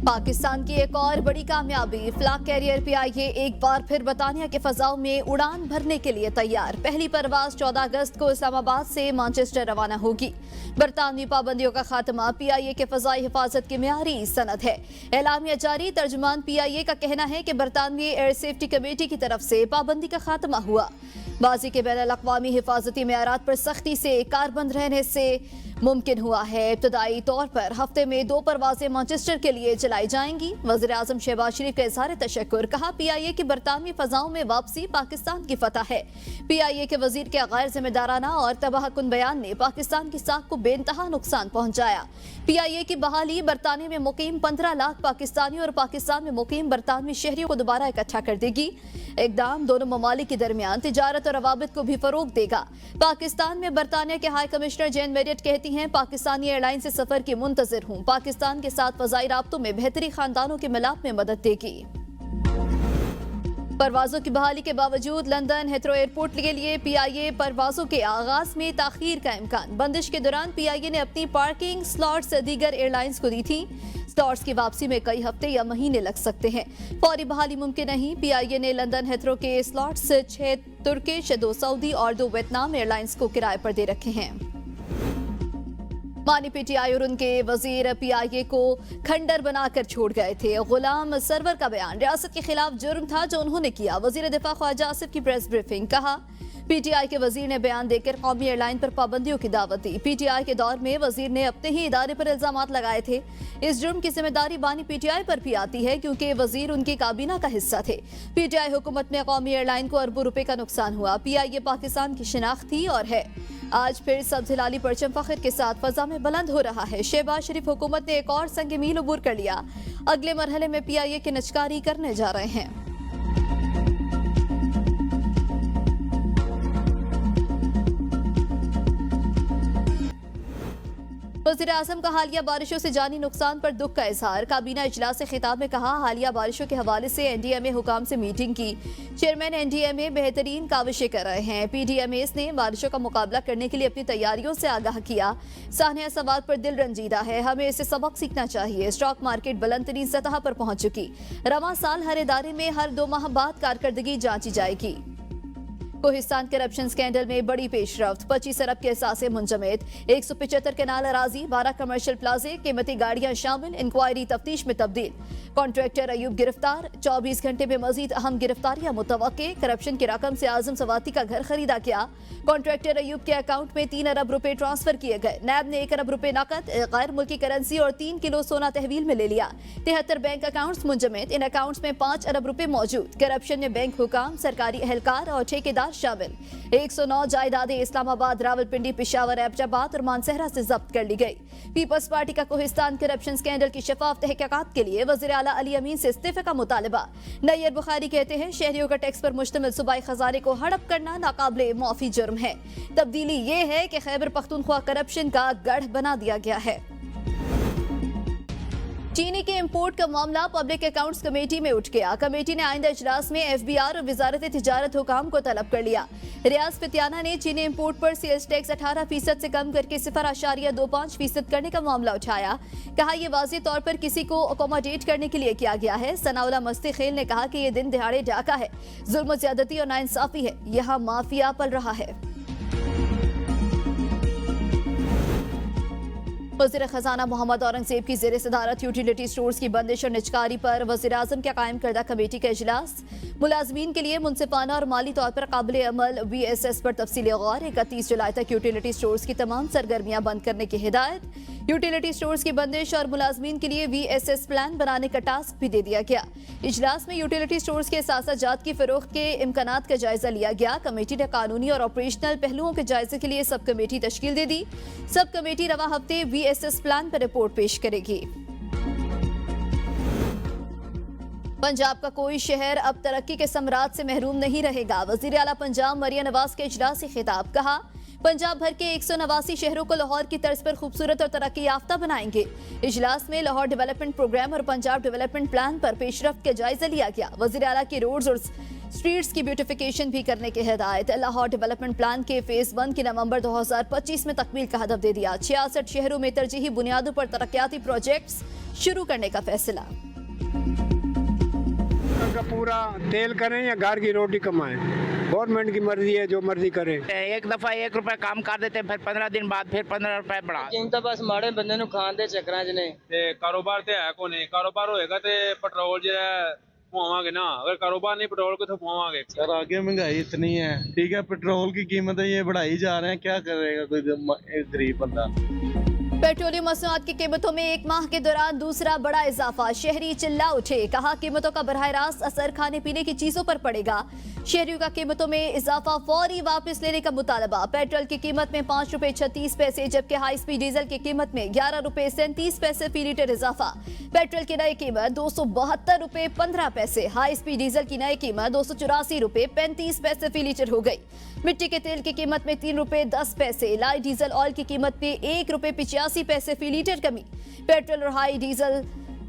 पाकिस्तान की एक और बड़ी कामयाबी, फ्लैग कैरियर पीआईए एक बार फिर बर्तानिया के फजाओं में उड़ान भरने के लिए तैयार। पहली परवाज 14 अगस्त को इस्लामाबाद से मैनचेस्टर रवाना होगी। बरतानवी पाबंदियों का खात्मा पीआईए के फजाई हिफाजत की मियारी सनद है। एलामिया जारी, तर्जुमान पीआईए का कहना है कि बरतानवी एयर सेफ्टी कमेटी की तरफ से पाबंदी का खात्मा हुआ। बाजी के बैनुल-अक़वामी हिफाजती मेयारात पर सख्ती से कारबंद रहने से मुमकिन हुआ है। इब्तदाई तौर पर हफ्ते में 2 परवाजें मैनचेस्टर के लिए चलाई जाएंगी। वज़ीर आज़म शहबाज शरीफ का इज़हार तशक्कुर, कहा पीआईए की बरतानवी फजाओं में वापसी पाकिस्तान की फतह है। पीआईए के वजीर के गैर जिम्मेदाराना और तबाहकुन बयान ने पाकिस्तान की साख को बेइंतहा नुकसान पहुंचाया। पीआईए की बहाली बरतानिया में मुकीम 15 लाख पाकिस्तानी और पाकिस्तान में मुकीम बरतानवी शहरियों को दोबारा इकट्ठा कर देगी। इकदाम दोनों ममालिक के दरमियान तिजारत और रवाबित को भी फरोग देगा। पाकिस्तान में बरतानिया के हाई कमिश्नर जेन मेरिट कहती हैं, पाकिस्तानी एयरलाइन से सफर की मुंतजिर हूं। पाकिस्तान के साथ फजाई राब्तों में बेहतरी खानदानों के मिलाप में मदद देगी। परवाजों की बहाली के बावजूद लंदन हेथरो एयरपोर्ट के लिए पीआईए परवाजों के आगाज में ताखीर का इम्कान। बंदिश के दौरान पीआईए ने अपनी पार्किंग स्लॉट्स दीगर एयरलाइंस को दी थी। स्लॉट्स की वापसी में कई हफ्ते या महीने लग सकते हैं। फौरी बहाली मुमकिन नहीं। पीआईए ने लंदन हेथरो के स्लॉट्स 6 तुर्किश, 2 सऊदी और 2 वियतनाम एयरलाइंस को किराए पर दे रखे हैं। मानी पीटीआई और उनके वजीर पीआईए को खंडर बनाकर छोड़ गए थे। गुलाम सरवर का बयान रियासत के खिलाफ जुर्म था जो उन्होंने किया। वजीर दिफा ख्वाजा आसिफ की प्रेस ब्रीफिंग, कहा पीटीआई के वजीर ने बयान देकर कौमी एयरलाइन पर पाबंदियों की दावत दी। पीटीआई के दौर में वजीर ने अपने ही इदारे पर इल्जामात लगाए थे। इस जुर्म की जिम्मेदारी बानी पीटीआई पर भी आती है क्योंकि वजीर उनकी काबीना का हिस्सा थे। पीटीआई हुकूमत में कौमी एयरलाइन को अरबों रुपए का नुकसान हुआ। पीआईए पाकिस्तान की शिनाख्त थी और है। आज फिर सब्ज हिलाली परचम फख्र के साथ फजा में बुलंद हो रहा है। शहबाज शरीफ हुकूमत ने एक और संग मील अबूर कर लिया। अगले मरहले में पीआईए की निचकारी करने जा रहे हैं। वज़ीर आज़म का हालिया बारिशों से जानी नुकसान पर दुख का इजहार। काबीना इजलास से खिताब में कहा, हालिया बारिशों के हवाले से एनडीएमए हुकाम से मीटिंग की। चेयरमैन एनडीएमए बेहतरीन काविशें कर रहे हैं। पीडीएमएस ने बारिशों का मुकाबला करने के लिए अपनी तैयारियों से आगाह किया। सानिया सवाद पर दिल रंजीदा है, हमें इससे सबक सीखना चाहिए। स्टॉक मार्केट बुलंद तरीन सतह पर पहुंच चुकी। रवां साल हर इदारे में हर 2 माह बाद कारकर्दगी जांची जाएगी। कोहिस्तान करप्शन स्कैंडल में बड़ी पेशरफ्त। 25 अरब के असासे मुंजमद। 175 केनाल अराजी, 12 कमर्शियल प्लाजे, कीमती गाड़ियां शामिल। इंक्वायरी तफ्तीश में तब्दील। कॉन्ट्रैक्टर अयूब गिरफ्तार। 24 घंटे में मजीद अहम गिरफ्तारियां मुतवक्के। करप्शन की रकम से आजम सवाती का घर खरीदा गया। कॉन्ट्रैक्टर अयूब के अकाउंट में 3 अरब रुपए ट्रांसफर किए गए। नैब ने 1 अरब रुपए नकद, गैर मुल्की करेंसी और 3 किलो सोना तहवील में ले लिया। 73 बैंक अकाउंट्स मुंजमद। इन अकाउंट्स में 5 अरब रुपए मौजूद। करप्शन में बैंक हुकाम, सरकारी एहलकार और ठेकेदार शामिल। 109 जायदादें इस्लामाबाद, रावलपिंडी, पिशावर, एबटाबाद और मानसहरा से जब्त कर ली गई। पीपल्स पार्टी का कोहिस्तान करप्शन स्कैंडल की शफाफ तहकीकात के लिए वज़ीर आला अली अमीन से इस्तीफे का मुतालबा। नैयर बुखारी कहते हैं, शहरियों का टैक्स पर मुश्तमिल सूबाई खजाने को हड़प करना नाकाबिले माफी जुर्म है। तब्दीली ये है कि खैबर पख्तूनख्वा करप्शन का गढ़ बना दिया गया है। चीनी के इंपोर्ट का मामला पब्लिक अकाउंट्स कमेटी में उठ गया। कमेटी ने आइंदा इजलास में एफबीआर और वजारत तिजारत हुकाम को तलब कर लिया। रियाज फितियाना ने चीनी इंपोर्ट पर सेल्स टैक्स 18% से कम करके 0.25% करने का मामला उठाया। कहा, यह वाज़ेह तौर पर किसी को अकोमोडेट करने के लिए किया गया है। सनाउल्लाह मस्ती खेल ने कहा कि यह दिन दिहाड़े डाका है, जुल्म, ज्यादती और नाइंसाफी है। यहाँ माफिया पल रहा है। वज़ीर खजाना मोहम्मद औरंगजेब की ज़ेर सदारत यूटिलिटी स्टोर्स की बंदिश और निचकारी पर वज़ीर आज़म के कायम करदा कमेटी का इजलास। मुलाजमीन के लिए मुनसिफाना और माली तौर पर काबिल अमल VSS पर तफसीली गौर। 31 जुलाई तक यूटिलिटी स्टोर्स की तमाम सरगर्मियां बंद करने की हिदायत। यूटिलिटी स्टोर्स की बंदिश और मुलाजमीन के लिए VSS प्लान बनाने का टास्क भी दे दिया गया। इजलास में यूटिलिटी स्टोर्स के असासाजात की फरोख्त के इम्कानात का जायजा लिया गया। कमेटी ने कानूनी और ऑपरेशनल पहलुओं के जायजे के लिए सब कमेटी तश्कील दे दी। सब कमेटी रवा हफ्ते VSS प्लान पर रिपोर्ट पेश करेगी। पंजाब का कोई शहर अब तरक्की के समरात से महरूम नहीं रहेगा। वज़ीर आला पंजाब मरियम नवाज के इजलास से खिताब, कहा पंजाब भर के 189 शहरों को लाहौर की तर्ज पर खूबसूरत और तरक्की याफ्ता बनाएंगे। इजलास में लाहौर डेवलपमेंट प्रोग्राम और पंजाब डेवलपमेंट प्लान पर पेशरफ्त का जायजा लिया गया। वज़ीर आला की रोड्स और स्ट्रीट्स की ब्यूटिफिकेशन भी करने की हिदायत। लाहौर डेवलपमेंट प्लान के फेज 1 की नवंबर 2025 में तकमील का हदफ दे दिया। 66 शहरों में तरजीही बुनियादों पर तरक्याती प्रोजेक्ट्स शुरू करने का फैसला। का पूरा तेल करें या घर की रोटी कमाएं, गवर्नमेंट की मर्जी है, जो मर्जी करें। एक दफा 1 रुपए काम कर देते, फिर 15 दिन बाद फिर 15 रुपए बढ़ा। ਤਾਂ ਬਸ ਮਾੜੇ ਬੰਦੇ ਨੂੰ ਖਾਣ ਦੇ ਚੱਕਰਾਂ 'ਚ ਨੇ ਤੇ ਕਾਰੋਬਾਰ ਤੇ ਹੈ ਕੋ ਨਹੀਂ। ਕਾਰੋਬਾਰ ਹੋਏਗਾ ਤੇ ਪੈਟਰੋਲ ਜਿਹੜਾ ਪਵਾਵਾਂਗੇ ਨਾ, अगर कारोबार नहीं पेट्रोल कितों पवावांगे। सर आगे महंगाई इतनी है, ठीक है, पेट्रोल की कीमतें ये बढ़ाई जा रहे हैं, क्या करेगा कोई गरीब बंदा। पेट्रोलियम मसनूआत की कीमतों में एक माह के दौरान दूसरा बड़ा इजाफा। शहरी चिल्ला उठे, कहा कीमतों का बराह रास्त असर खाने पीने की चीजों पर पड़ेगा। शहरियों का कीमतों में इजाफा फौरी वापस लेने का मुतालबा। पेट्रोल की कीमत में 5 रुपए 36 पैसे, जबकि हाई स्पीड डीजल की कीमत में 11 रुपए 37 पैसे फी लीटर इजाफा। पेट्रोल की नई कीमत 272 रुपए 15 पैसे, हाई स्पीड डीजल की नई कीमत 284 रुपए 35 पैसे फी लीटर हो गई। मिट्टी के तेल की कीमत में 3 रुपए 10 पैसे, लाइट डीजल ऑयल की कीमत में 1 रुपए 85 पैसे फी लीटर कमी। पेट्रोल और हाई डीजल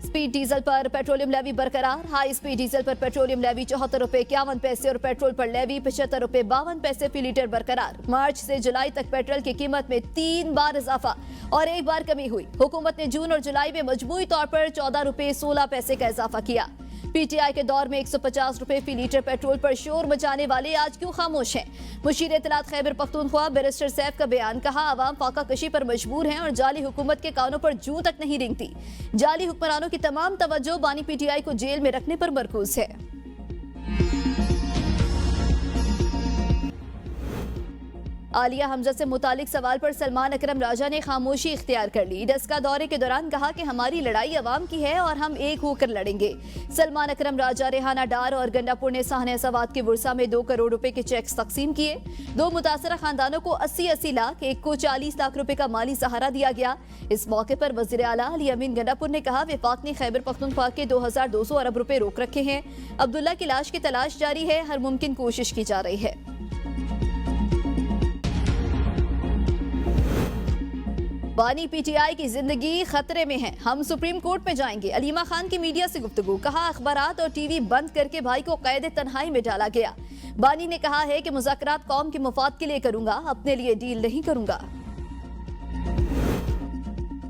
स्पीड डीजल पर पेट्रोलियम लेवी बरकरार। हाई स्पीड डीजल पर पेट्रोलियम लेवी 74 रुपए 51 पैसे और पेट्रोल पर लेवी 75 रुपए 52 पैसे फी लीटर बरकरार। मार्च से जुलाई तक पेट्रोल की कीमत में 3 बार इजाफा और 1 बार कमी हुई। हुकूमत ने जून और जुलाई में मजमूई तौर पर 14 रुपए 16 पैसे का इजाफा किया। पीटीआई के दौर में 150 रुपए फी लीटर पेट्रोल पर शोर मचाने वाले आज क्यों खामोश हैं? मुशीर इत्तलात खैबर पख्तूनख्वा बैरिस्टर सैफ का बयान, कहा आवाम फाका कशी पर मजबूर हैं और जाली हुकूमत के कानों पर जूं तक नहीं रेंगती। जाली हुक्मरानों की तमाम तवज्जो बानी पीटीआई को जेल में रखने पर मरकूज है। आलिया हमजा से मुतालिक सवाल पर सलमान अकरम राजा ने खामोशी इख्तियार कर ली। डस्का दौरे के दौरान कहा कि हमारी लड़ाई अवाम की है और हम एक होकर लड़ेंगे। सलमान अकरम राजा रेहाना डार और गंडापुर ने साहने सवात के बुरसा में 2 करोड़ रुपए के चेक्स तकसीम किए। 2 मुतासरा खानदानों को 80-80 लाख, एक को 40 लाख रुपए का माली सहारा दिया गया। इस मौके पर वजीर आला अली अमीन गंडापुर ने कहा, विफाक ने खैबर पख्तूनख्वा के 2200 अरब रुपए रोक रखे हैं। अब्दुल्ला की लाश की तलाश जारी है, हर मुमकिन कोशिश की जा रही है। बानी पीटीआई की जिंदगी खतरे में है, हम सुप्रीम कोर्ट में जाएंगे। अलीमा खान की मीडिया से गुफ्तगू, कहा अखबारात और टीवी बंद करके भाई को कैद तन्हाई में डाला गया। बानी ने कहा है कि मुज़ाकरात कौम के मुफाद के लिए करूंगा, अपने लिए डील नहीं करूंगा।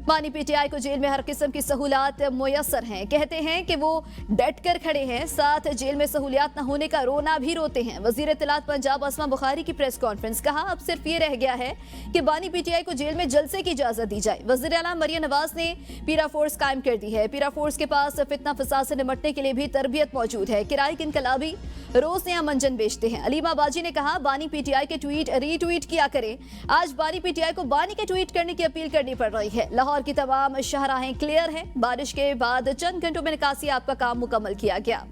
बानी पीटीआई को जेल में हर किस्म की सहूलियात मुयस्सर हैं। कहते हैं कि वो डट कर खड़े हैं, साथ जेल में सहूलियात न होने का रोना भी रोते हैं। वजीर इत्तलात पंजाब असमा बुखारी की प्रेस कॉन्फ्रेंस, कहा अब सिर्फ ये रह गया है कि बानी पीटीआई को जेल में जलसे की इजाजत दी जाए। वजीर आला मरियम नवाज ने पीरा फोर्स कायम कर दी है। पीरा फोर्स के पास फितना फसाद से निपटने के लिए भी तरबियत मौजूद है। किराए के इनकलाबी रोज नया मंजन बेचते हैं। अलीमा बाजी ने कहा, बानी पीटीआई के ट्वीट रीट्वीट किया करें। आज बानी पीटीआई को बानी के ट्वीट करने की अपील करनी पड़ रही है। लाहौर की तमाम शाहराहें क्लियर हैं। बारिश के बाद चंद घंटों में निकासी आपका काम मुकम्मल किया गया।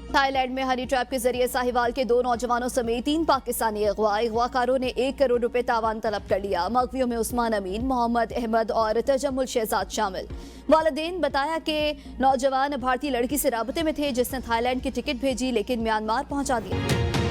थाईलैंड में हनी ट्रैप के जरिए साहिवाल के 2 नौजवानों समेत 3 पाकिस्तानी अगवाकारों ने 1 करोड़ रुपए तावान तलब कर लिया। मगवियों में उस्मान अमीन, मोहम्मद अहमद और तजम्मुल शहजाद शामिल। वालिदैन बताया कि नौजवान भारतीय लड़की से राबते में थे जिसने थाईलैंड की टिकट भेजी लेकिन म्यांमार पहुंचा दिया।